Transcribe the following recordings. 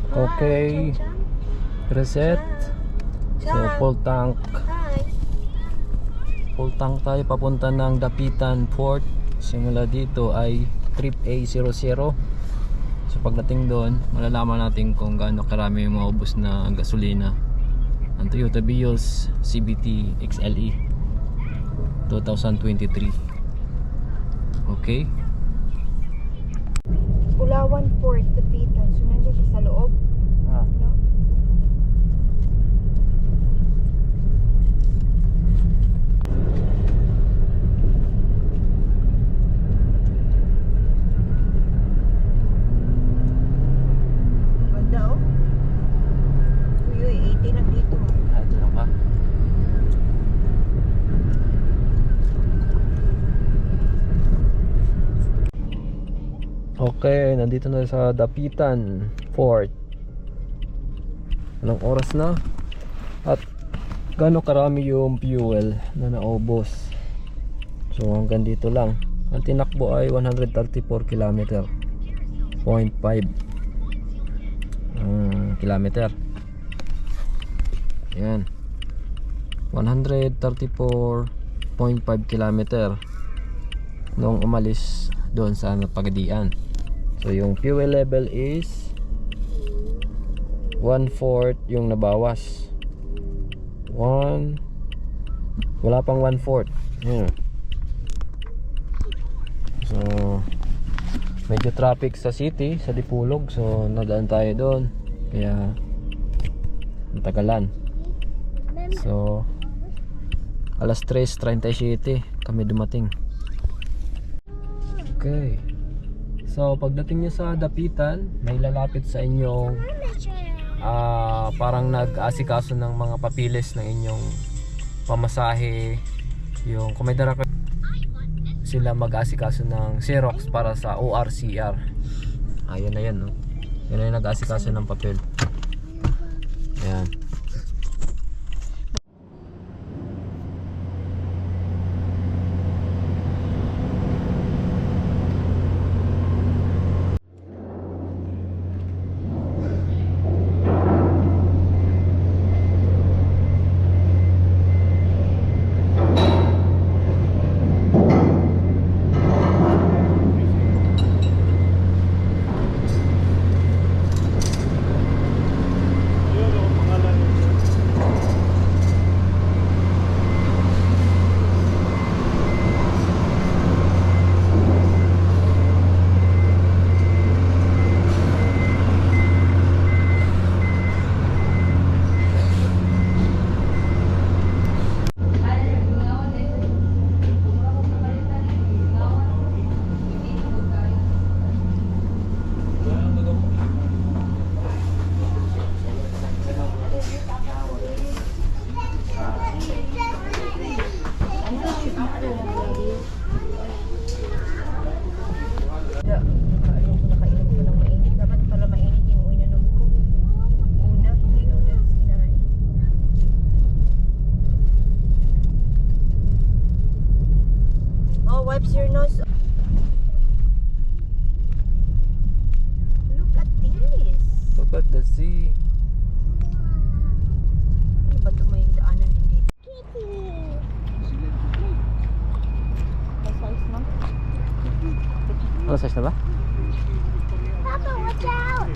Okay. Reset. So full tank. Full tank tayo papunta ng Dapitan Port. Simula dito ay trip A00. So pagdating doon, malalaman natin kung gaano karami yung maubos na gasolina ang Toyota Vios CVT XLE 2023. Okay. Pulawan Port, Dapitan. So nandiyan siya sa loob. No? Ganda oh. Uy, 80 lang dito. Ito lang pa. Okay, nandito na sa Dapitan Port. Anong oras na? At gaano karami yung fuel na naubos? So hanggang dito lang. Ang tinakbo ay 134 km 0.5 kilometer. Yan, 134.5 kilometer nung umalis doon sa Pagadian. So yung fuel level is 1/4 yung nabawas. Wala pang 1/4. Yeah. So medyo traffic sa city, sa Dipolog. So nadaan tayo doon. Kaya natagalan. So alas 3:37 kami dumating. Okay. So pagdating nyo sa Dapitan, may lalapit sa inyong parang nag-asikaso ng mga papilis ng inyong pamasahe. Yung kung may dala sila mag-asikaso ng Xerox para sa ORCR. Ayun na yan, no? Yan na yung nag-asikaso ng papel. Ayan. Wipes your nose. Look at this. Look at the sea. Ano ba ito? May daanan din dito. Size mo? Ano size na ba? Papa, watch out!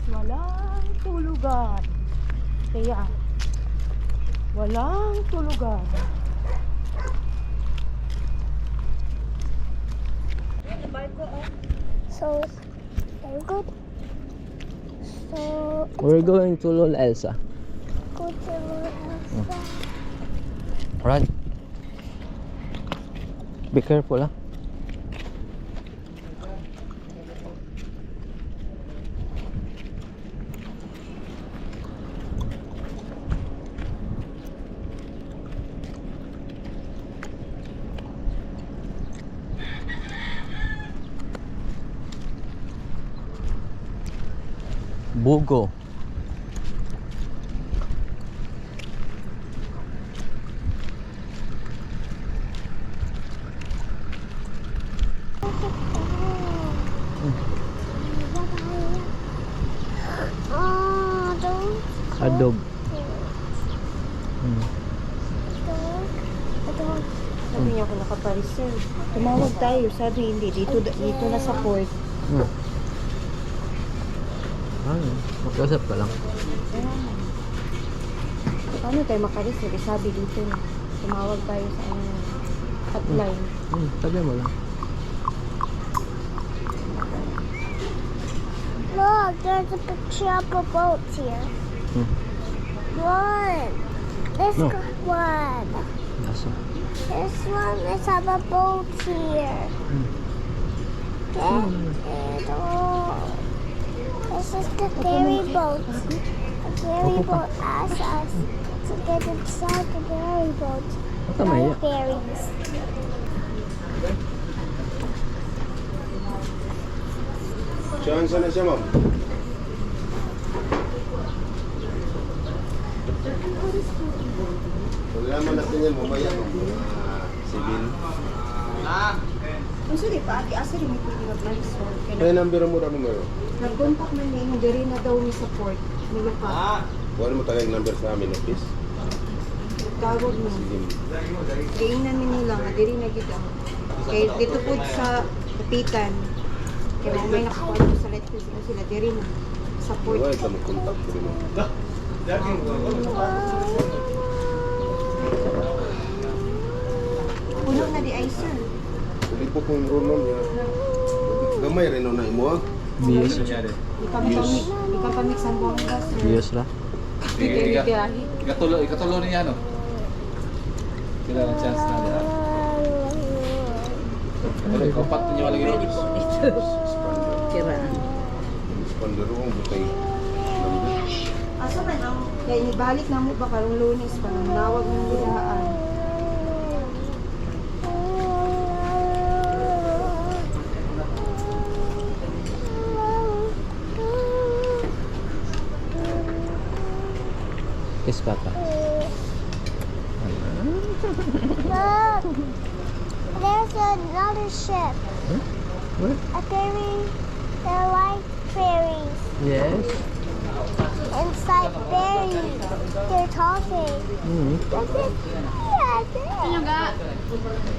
Walang tulugan. Kaya walang tulugan. So, very good. So, We're going to Lol Elsa. go to Elsa. Alright. Be careful, ah. Bugo. A dog. Sabi niya ako nakapalis, sir. Tumawag tayo. Sabi hindi. Dito na sa port. Magkasap ka lang. Paano tayo makalis, sir? Sabi dito na. Tumawag tayo sa hotline. Sabi mo lang. Look, there's a picture of a boat here. One. This No. one. Nasa. This one is have a boat here. Get it all. This is the ferry boat. The ferry boat asks us to get inside the ferry boat. Tama No iya. ferries. Chance na siya, ma'am. Paglaman natin yan, mamaya ng mga civil. Kung sili pa, asa rin may pwede mag-live, sir. Kaya number mo na numero. Nag-contact man niya, hindi rin na daw ni support. Nilupa. Huwag mo tagay number sa amin, office. Tawag mo. Sige. Tingnan nila nga, diri na kita. Kaya dito po sa kapitan. Kaya may nakakuha mo sa let's sila, diri na. Support. Huwag ka mag-contact ko rin mo. Puno na di ay, sir. Hindi po kung runon niya. Gamay rin na imo, ha? Bias. Ikapamik sa buwanga, sir. Bias ra. Biyahe. Ikatulo niya, no? Sila ng chance na lahat. Wala, ikapat niyo lagi rin. Kiraan. Pandarong butay. Number. Asa man ang, kaya nibalik na mo ba karong lunes pa, nang nawag ng bilaan. Kiss papa. Look, there's another ship. Where? A ferry. They're like ferries. Yes. Inside ferries. They're talking. Look at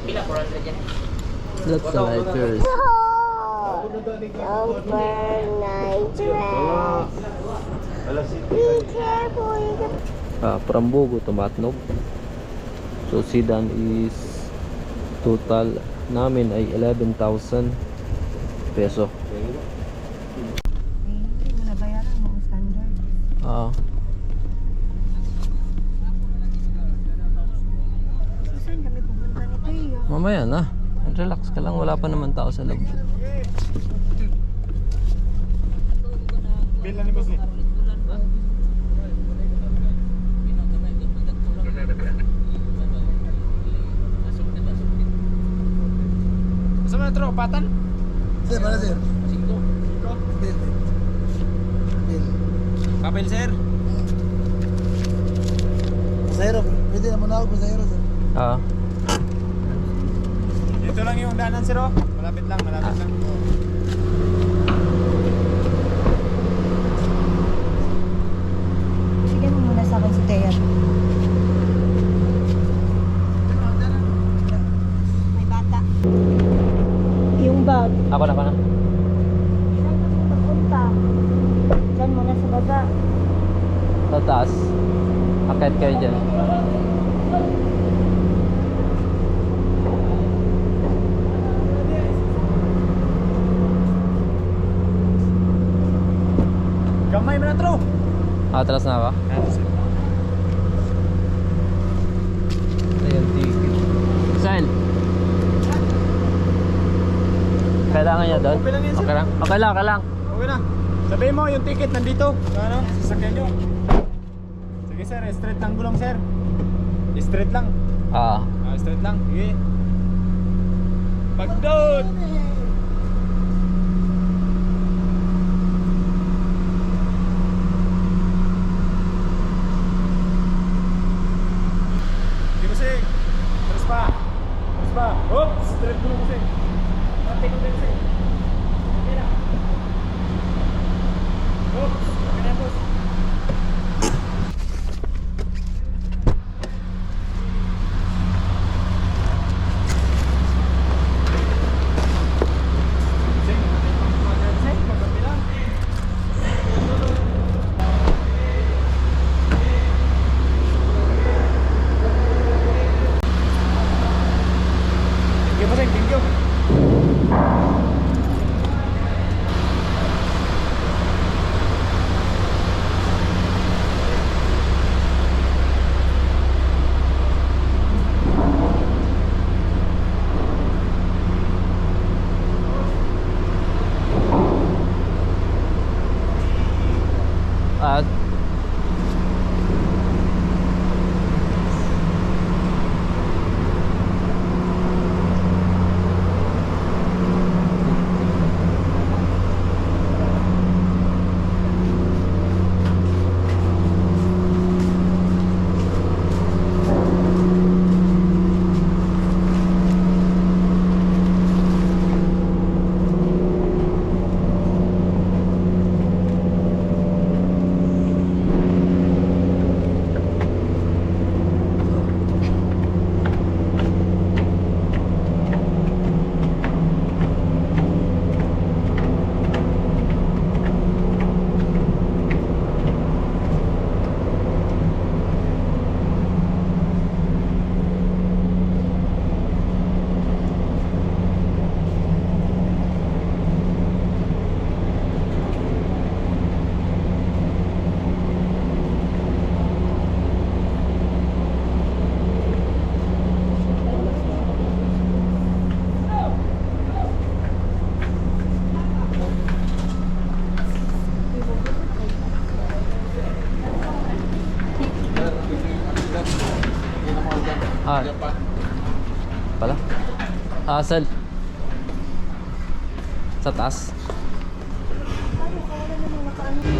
yeah, That's the lighters. Oh, overnight dress. Be careful, you can Prambugo tumatnog. So sedan is total namin ay 11,000 peso. Hindi mo nabayaran mo ang standard. Saan kami pupunta nito eh? Mamaya na. Relax ka lang, wala pa naman tao sa loob. Sa mga tropatan? Sir, para sir. 5. Bill. Bill. Papel, sir. Pasahero. Pwede na muna ako pasahero, sir. Ito lang yung daanan, sir, oh. Malapit lang, malapit lang. Bigyan mo muna sa akin si Thea. May bata. Yung bag. Ako na. saan kami magpunta? Diyan muna sa baba. Sa taas. Akit kayo dyan. Gamay mo na, tro. Atras na ba? Ayan, ticket. Saan? Kailangan niya doon? Okay lang yan, sir. Okay lang? Okay lang. Okay na. Sabihin mo, yung ticket nandito. Ano? Sasakyan nyo. Sige, sir. Straight lang gulong, sir. Straight lang. Straight lang. Sige. Pagdod! Sige, Musik. Terus pa. Oops! Straight gulong, Musik. Pati ko din, Musik. Okay na. Oops! Okay na, boss. Sa taas. Ano, kung wala namang nakaano.